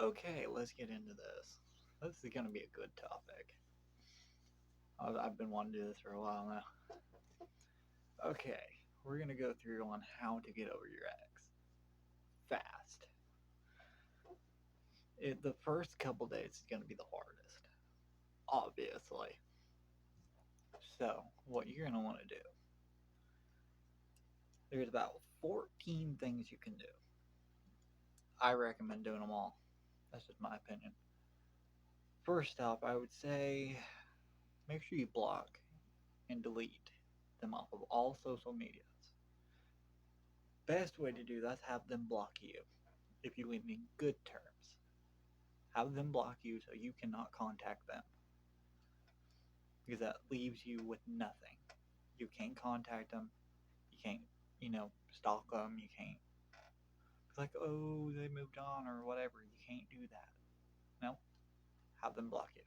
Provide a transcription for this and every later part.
Okay, let's get into this. This is going to be a good topic. I've been wanting to do this for a while now. Okay, we're going to go through on how to get over your ex fast. The first couple days is going to be the hardest, obviously. So, what you're going to want to do, there's about 14 things you can do. I recommend doing them all. That's just my opinion. First off, I would say make sure you block and delete them off of all social medias. Best way to do that is have them block you if you leave in good terms. Have them block you so you cannot contact them because that leaves you with nothing. You can't contact them. You can't, stalk them. You can't. It's like, oh, they moved on or whatever. You can't do that. No, have them block you.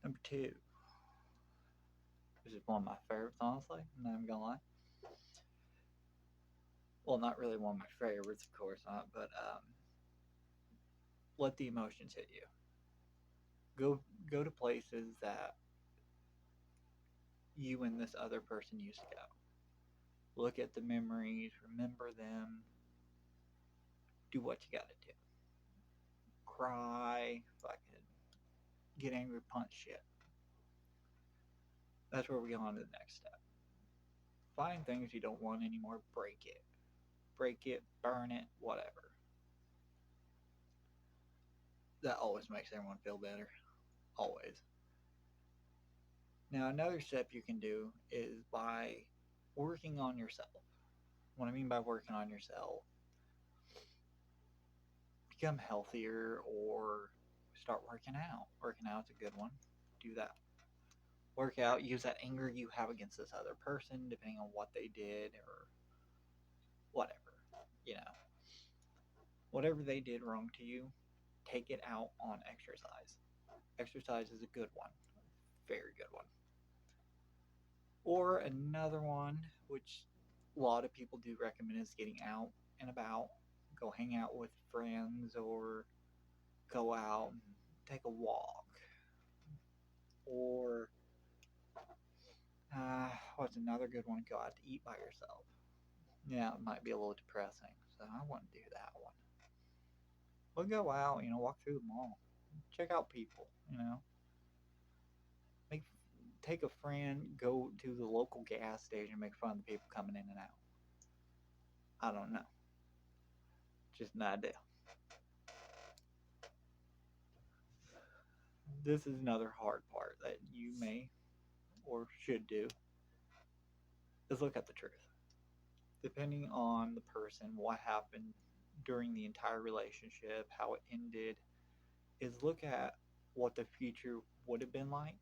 Number two, this is one of my favorites, honestly. I'm not even gonna lie. Well, not really one of my favorites, of course not, but let the emotions hit you. Go go to places that you and this other person used to go. Look at the memories, remember them, do what you gotta do. Cry, fucking get angry, punch shit. That's where we go on to the next step. Find things you don't want anymore, break it. Break it, burn it, whatever. That always makes everyone feel better. Always. Now, another step you can do is by working on yourself. What I mean by working on yourself, become healthier or start working out. Working out's a good one. Do that. Work out, use that anger you have against this other person, depending on what they did or whatever. You know, whatever they did wrong to you, take it out on exercise. Exercise is a good one, very good one. Or another one, which a lot of people do recommend, is getting out and about. Go hang out with friends or go out and take a walk. Or what's another good one? Go out to eat by yourself. Yeah, it might be a little depressing, so I wouldn't do that one. But go out, walk through the mall, check out people, make take a friend, go to the local gas station, make fun of the people coming in and out. I don't know, just an idea. This is another hard part that you may or should do is look at the truth. Depending on the person, what happened during the entire relationship, how it ended, is look at what the future would have been like.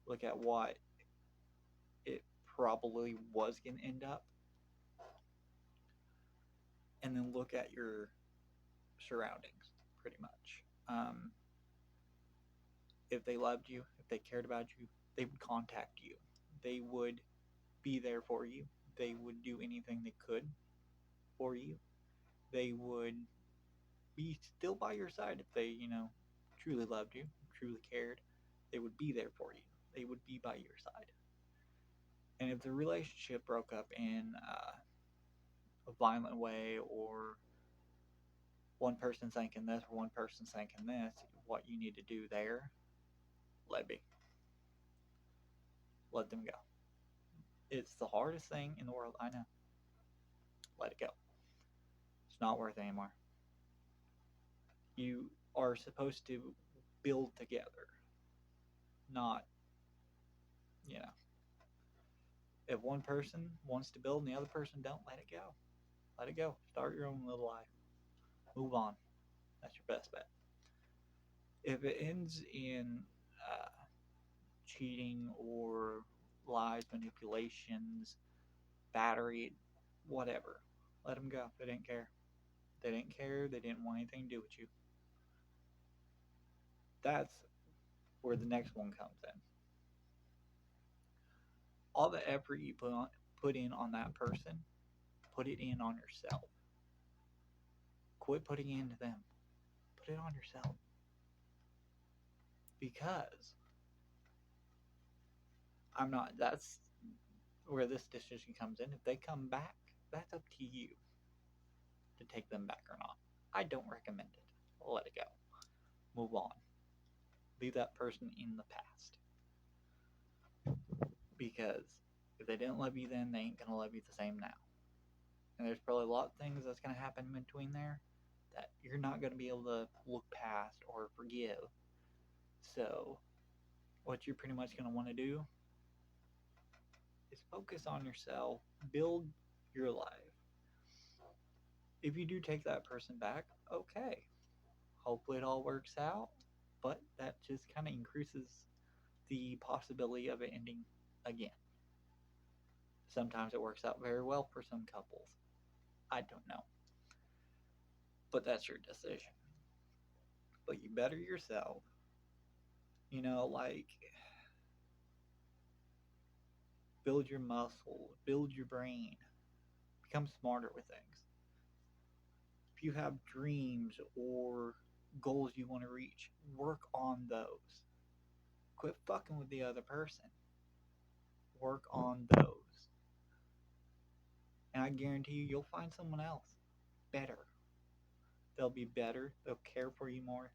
Look at what it probably was going to end up. And then look at your surroundings, pretty much. If they loved you, if they cared about you, they would contact you. They would be there for you. They would do anything they could for you. They would be still by your side if they, truly loved you, truly cared. They would be there for you. They would be by your side. And if the relationship broke up in a violent way, or one person thinking this or one person thinking this, what you need to do there, let be. Let them go. It's the hardest thing in the world, I know. Let it go. It's not worth it anymore. You are supposed to build together, not, you know, if one person wants to build and the other person don't, let it go. Let it go. Start your own little life. Move on. That's your best bet. If it ends in uh, cheating or lies, manipulations, battery, whatever, let them go. They didn't care. They didn't care. They didn't want anything to do with you. That's where the next one comes in. All the effort you put, on, put in on that person, put it in on yourself. Quit putting it into them. Put it on yourself. Because I'm not, that's where this decision comes in. If they come back, that's up to you to take them back or not. I don't recommend it. Let it go. Move on. Leave that person in the past. Because if they didn't love you then, they ain't gonna love you the same now. And there's probably a lot of things that's gonna happen in between there that you're not gonna be able to look past or forgive. So, what you're pretty much gonna want to do is focus on yourself, build your life. If you do take that person back, okay. Hopefully it all works out, but that just kind of increases the possibility of it ending again. Sometimes it works out very well for some couples. I don't know. But that's your decision. But you better yourself. You know, like build your muscle, build your brain, become smarter with things. If you have dreams or goals you want to reach, work on those. Quit fucking with the other person. Work on those. And I guarantee you, you'll find someone else better. They'll be better. They'll care for you more.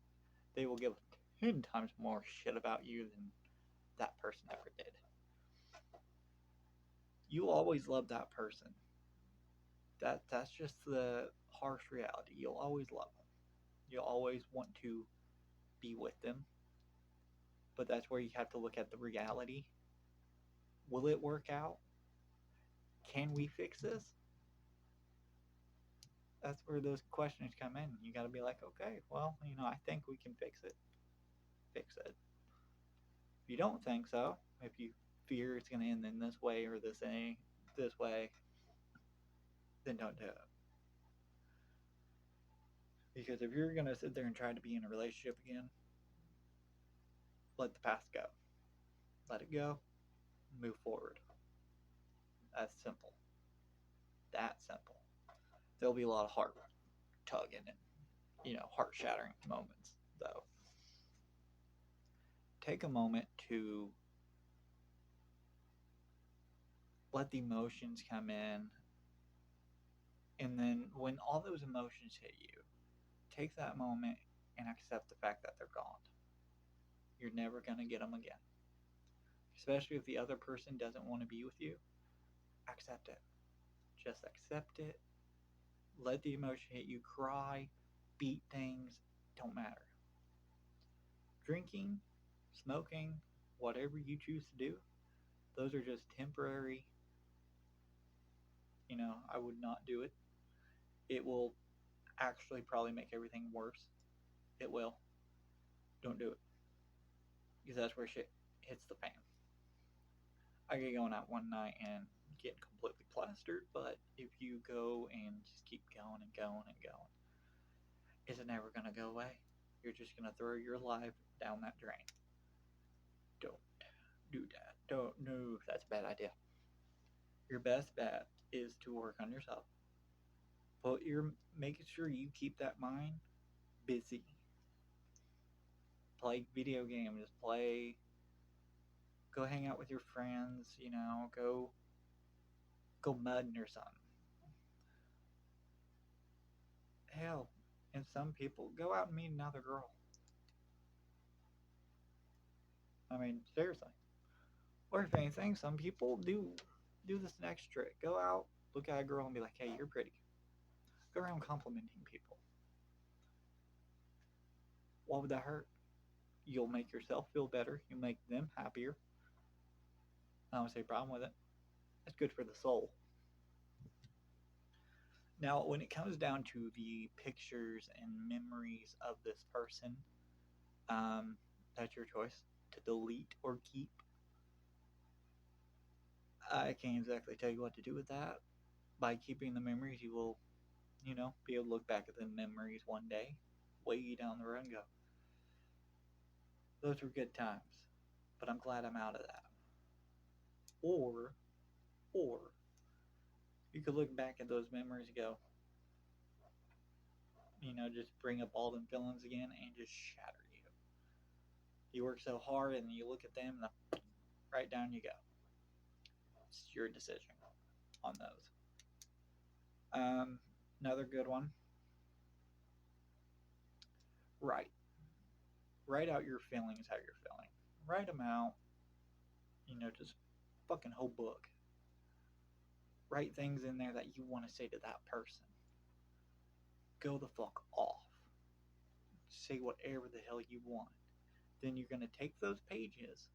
They will give 10 times more shit about you than that person ever did. You'll always love that person. That's just the harsh reality. You'll always love them. You'll always want to be with them. But that's where you have to look at the reality. Will it work out? Can we fix this? That's where those questions come in. You got to be like, okay, well, I think we can fix it. Fix it. If you don't think so, if you fear it's going to end in this way or this way, then don't do it. Because if you're going to sit there and try to be in a relationship again, let the past go. Let it go. Move forward. That's simple. That simple. There'll be a lot of heart tugging and, heart shattering moments, though. Take a moment to let the emotions come in. And then when all those emotions hit you, take that moment and accept the fact that they're gone. You're never going to get them again. Especially if the other person doesn't want to be with you, accept it. Just accept it. Let the emotion hit you. Cry, beat things, don't matter. Drinking, smoking, whatever you choose to do, those are just temporary. I would not do it. It will actually probably make everything worse. It will. Don't do it. Because that's where shit hits the fan. I get going out one night and get completely plastered, but if you go and just keep going and going and going, it's never going to go away. You're just going to throw your life down that drain. Don't do that. Don't. No, that's a bad idea. Your best bet is to work on yourself. Making sure you keep that mind busy. Play video games. Go hang out with your friends. Go mudding or something. Hell, and some people go out and meet another girl. I mean, seriously. Or if anything, some people do this next trick. Go out, look at a girl, and be like, "Hey, you're pretty." Go around complimenting people. What would that hurt? You'll make yourself feel better. You'll make them happier. I don't see a problem with it. It's good for the soul. Now, when it comes down to the pictures and memories of this person, that's your choice to delete or keep. I can't exactly tell you what to do with that. By keeping the memories, you will, be able to look back at the memories one day, way down the road and go, those were good times, but I'm glad I'm out of that. Or you could look back at those memories and go, just bring up all them feelings again and just shatter you. You work so hard and you look at them and right down you go. It's your decision on those. Another good one. Write. Write out your feelings, how you're feeling. Write them out. Just fucking whole book. Write things in there that you want to say to that person. Go the fuck off. Say whatever the hell you want. Then you're going to take those pages,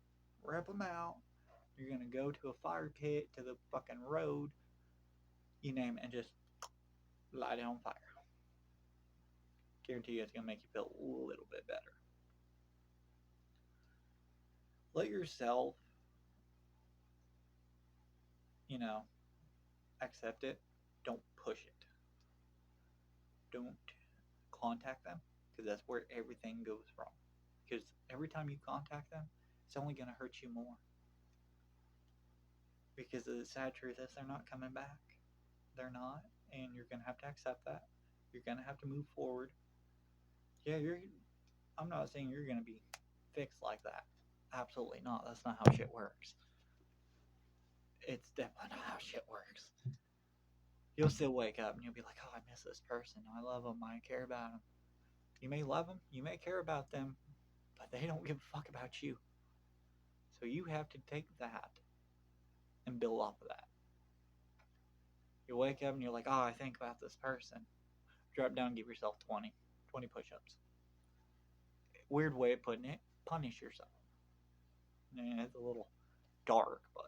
rip them out. You're going to go to a fire pit, to the fucking road, you name it, and just light it on fire. Guarantee you it's going to make you feel a little bit better. Let yourself, accept it. Don't push it. Don't contact them, because that's where everything goes wrong. Because every time you contact them, it's only going to hurt you more. Because the sad truth is they're not coming back. They're not, and you're going to have to accept that. You're going to have to move forward. Yeah, I'm not saying you're going to be fixed like that. Absolutely not. That's not how shit works. It's definitely not how shit works. You'll still wake up and you'll be like, oh, I miss this person. I love them. I care about them. You may love them. You may care about them. But they don't give a fuck about you. So you have to take that and build off of that. You wake up and you're like, oh, I think about this person. Drop down and give yourself 20 push-ups. Weird way of putting it. Punish yourself. And it's a little dark, but,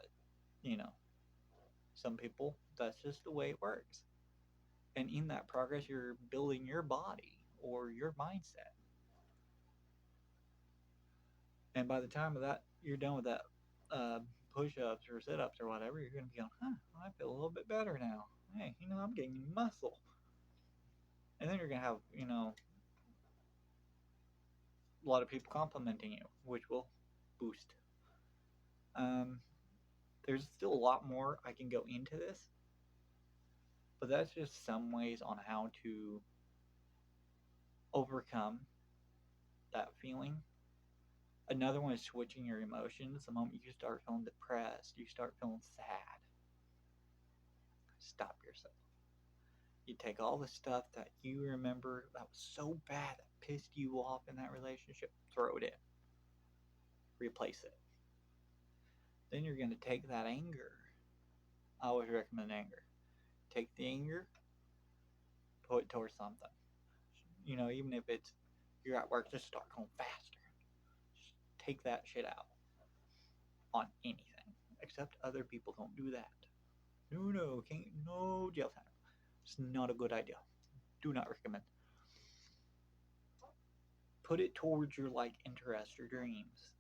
some people, that's just the way it works. And in that progress, you're building your body or your mindset. And by the time of that, you're done with that push-ups or sit-ups or whatever, you're going to be going, I feel a little bit better now. Hey, I'm gaining muscle. And then you're going to have, a lot of people complimenting you, which will boost. There's still a lot more I can go into this, but that's just some ways on how to overcome that feeling. Another one is switching your emotions. The moment you start feeling depressed, you start feeling sad, stop yourself. You take all the stuff that you remember that was so bad, that pissed you off in that relationship, throw it in. Replace it. Then you're going to take that anger. I always recommend anger. Take the anger, put it towards something. Even if it's you're at work, just start going faster. Just take that shit out on anything. Except other people don't do that. No, can't, no jail time. It's not a good idea. Do not recommend. Put it towards your interests or dreams.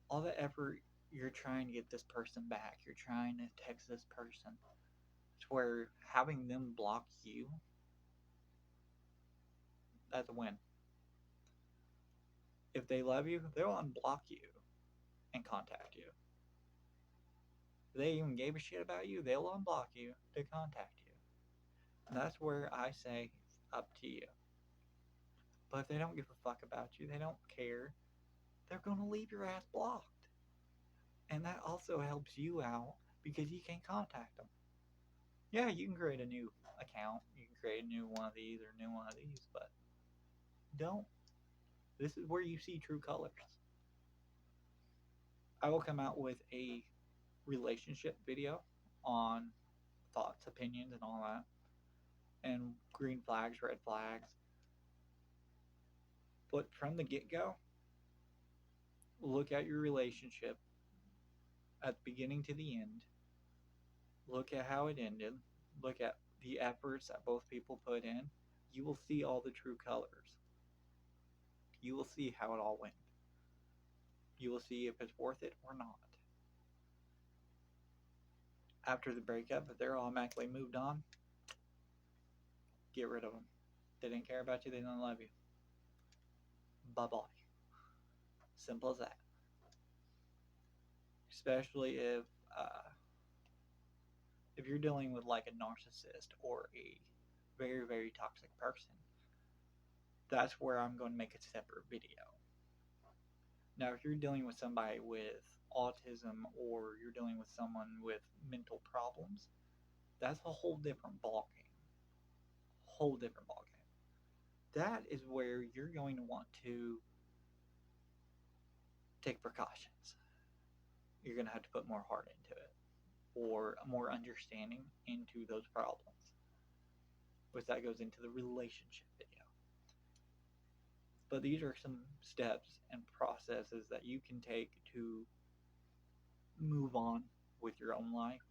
All the effort you're trying to get this person back. You're trying to text this person. It's where having them block you, that's a win. If they love you, they'll unblock you and contact you. If they even gave a shit about you, they'll unblock you to contact you. And that's where I say it's up to you. But if they don't give a fuck about you, they don't care, they're going to leave your ass blocked. And that also helps you out because you can contact them. Yeah, you can create a new account. You can create a new one of these or new one of these, but don't. This is where you see true colors. I will come out with a relationship video on thoughts, opinions, and all that. And green flags, red flags. But from the get-go, look at your relationship at the beginning to the end. Look at how it ended. Look at the efforts that both people put in. You will see all the true colors. You will see how it all went. You will see if it's worth it or not. After the breakup, if they're automatically moved on, get rid of them. They didn't care about you, they didn't love you. Bye-bye. Simple as that. Especially if you're dealing with a narcissist or a very, very toxic person, that's where I'm going to make a separate video. Now, if you're dealing with somebody with autism or you're dealing with someone with mental problems, that's a whole different ballgame. Whole different ballgame. That is where you're going to want to take precautions. You're going to have to put more heart into it or more understanding into those problems, which that goes into the relationship video. But these are some steps and processes that you can take to move on with your own life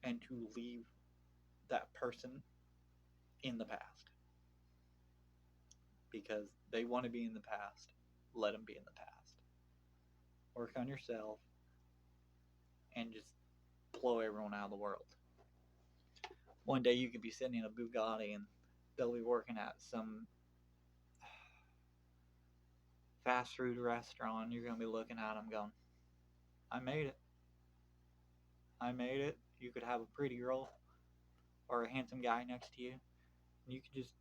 and to leave that person in the past. Because they want to be in the past, let them be in the past. Work on yourself and just blow everyone out of the world. One day you could be sitting in a Bugatti and they'll be working at some fast food restaurant. You're going to be looking at them going, I made it. I made it. You could have a pretty girl or a handsome guy next to you. And you could just,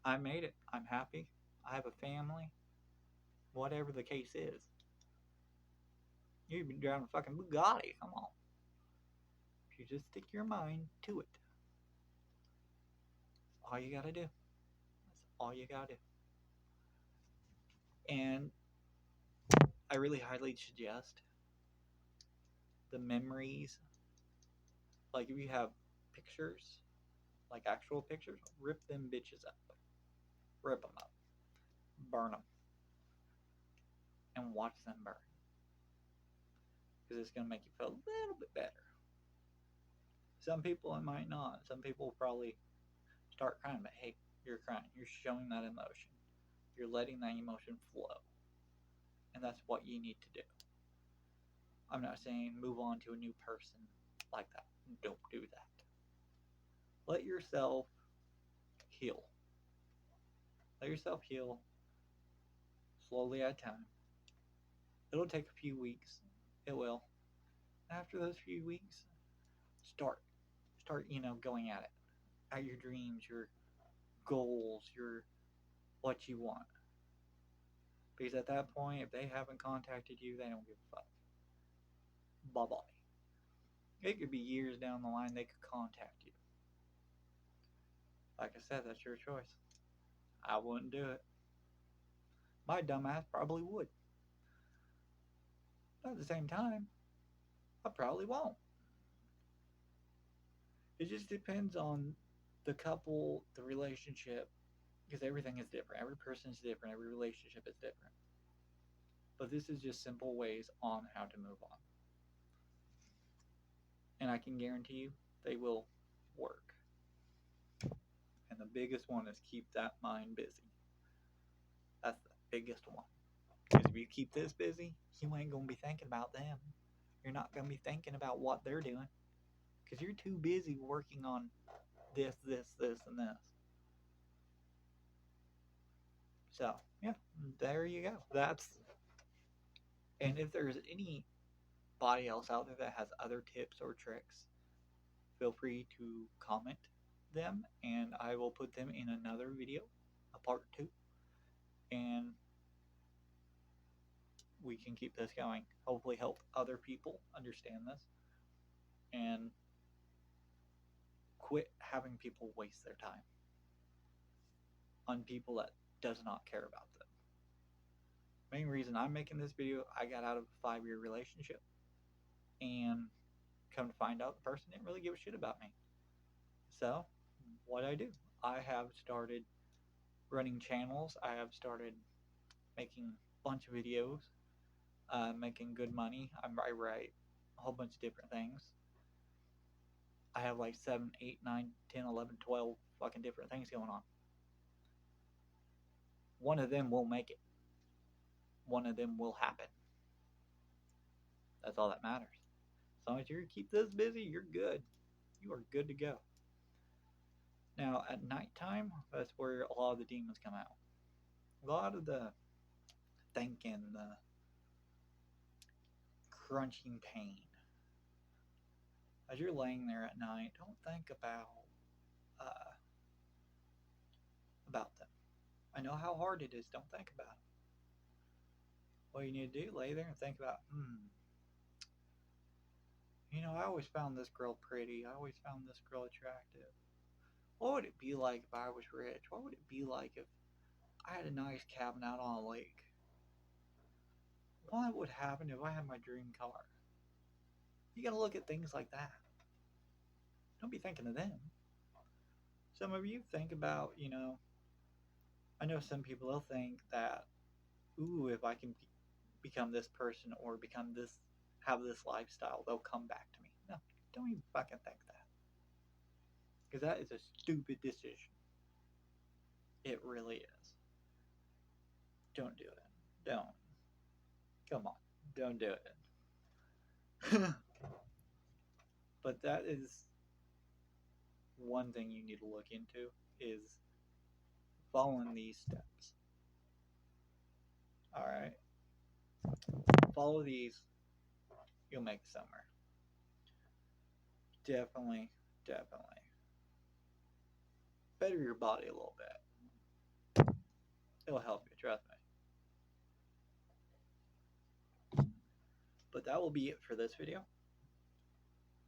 I made it. I'm happy. I have a family. Whatever the case is. You've been driving a fucking Bugatti. Come on. If you just stick your mind to it. That's all you gotta do. That's all you gotta do. And I really highly suggest the memories. Like if you have pictures, like actual pictures, rip them bitches up. Rip them up. Burn them. And watch them burn. Because it's going to make you feel a little bit better. Some people it might not. Some people will probably start crying, but hey, you're crying. You're showing that emotion. You're letting that emotion flow. And that's what you need to do. I'm not saying move on to a new person like that. Don't do that. Let yourself heal. Let yourself heal slowly at a time. It'll take a few weeks. It will. After those few weeks, start, going at it. At your dreams, your goals, your what you want. Because at that point, if they haven't contacted you, they don't give a fuck. Bye-bye. It could be years down the line they could contact you. Like I said, that's your choice. I wouldn't do it. My dumbass probably would. But at the same time, I probably won't. It just depends on the couple, the relationship, because everything is different. Every person is different. Every relationship is different. But this is just simple ways on how to move on. And I can guarantee you they will work. And the biggest one is keep that mind busy. That's the biggest one. Because if you keep this busy, you ain't going to be thinking about them. You're not going to be thinking about what they're doing. Because you're too busy working on this, and this. So, yeah, there you go. And if there's anybody else out there that has other tips or tricks, feel free to comment them and I will put them in another video, a part 2. And we can keep this going. Hopefully help other people understand this and quit having people waste their time on people that does not care about them. Main reason I'm making this video, I got out of a 5-year relationship and come to find out the person didn't really give a shit about me. So what I do, I have started running channels. I have started making a bunch of videos, making good money. I write a whole bunch of different things. I have like 7, 8, 9, 10, 11, 12 fucking different things going on. One of them will make it. One of them will happen. That's all that matters. As long as you keep this busy, you're good. You are good to go. Now, at nighttime, that's where a lot of the demons come out. A lot of the thinking, the crunching pain. As you're laying there at night, don't think about about them. I know how hard it is. Don't think about it. What you need to do, lay there and think about, I always found this girl pretty. I always found this girl attractive. What would it be like if I was rich? What would it be like if I had a nice cabin out on a lake? What would happen if I had my dream car? You gotta look at things like that. Don't be thinking of them. Some of you think about, I know some people will think that, ooh, if I can become this person or have this lifestyle, they'll come back to me. No, don't even fucking think that. Because that is a stupid decision. It really is. Don't do it. Don't. Come on. Don't do it. But that is one thing you need to look into is following these steps. Alright? Follow these. You'll make summer. Definitely, definitely. Better your body a little bit. It'll help you, trust me. But that will be it for this video.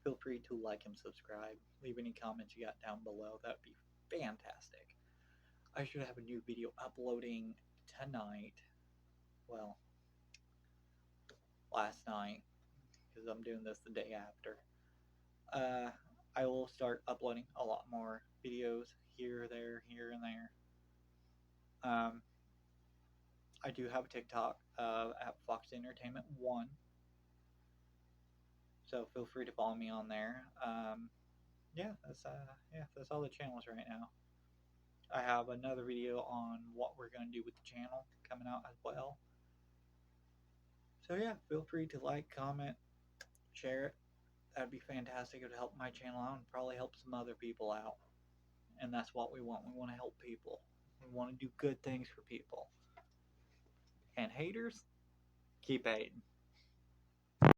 Feel free to like and subscribe. Leave any comments you got down below. That would be fantastic. I should have a new video uploading tonight. Well, last night, because I'm doing this the day after. I will start uploading a lot more videos here, there, here, and there. I do have a TikTok at Fox Entertainment 1. So feel free to follow me on there. That's all the channels right now. I have another video on what we're going to do with the channel coming out as well. So yeah, feel free to like, comment, share it. That'd be fantastic. It would help my channel out and probably help some other people out. And that's what we want. We want to help people. We want to do good things for people. And haters, keep hating.